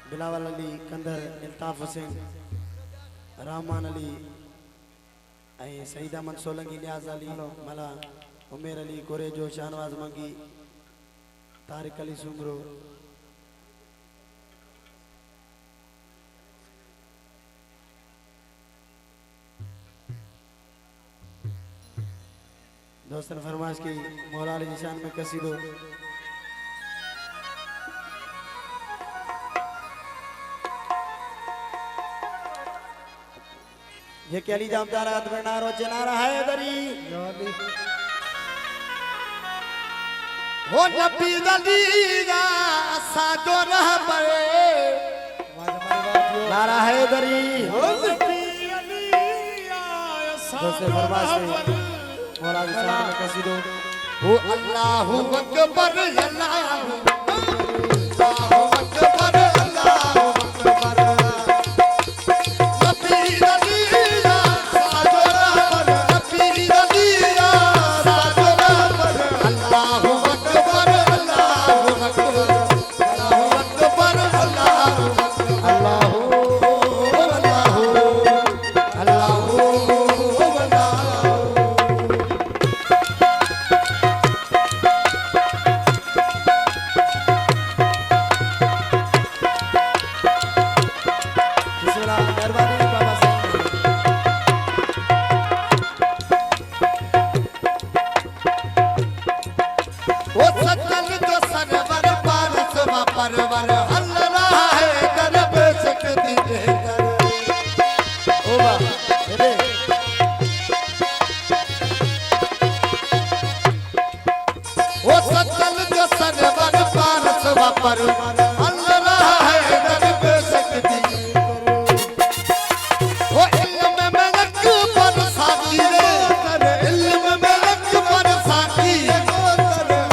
बिलावल अली कंदर इल्ताफ हुसैन रहमान अली सईद अहमद सोलंकी न्याज अली मला उमेर अली गोरेजो शाहनवाज मंगी तारिक अली सुमरो दोस्तन फरमाइश की मौला अली निशान में कसीदो ये के अली जामदार अदनारो चनारा है दरी हो नबी दलीगा सादो रहबर नारा है दरी हो नबी अली दोस्तन फरमाइश मौला निशान में कसीदो हो अल्लाहु अकबर अल्लाहु अकबर अल्लाहु अकबर परवर अल्लाह है कर बेशक्ति देकर ओ वाह दे ओ सचल जो सरवर पारस व परवर अल्लाह है कर बेशक्ति ओ इल्म में लक पर साकी रे इल्म में लक पर साकी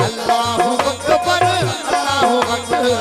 अल्लाहु अकबर अल्लाहु अकबर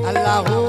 अल्लाह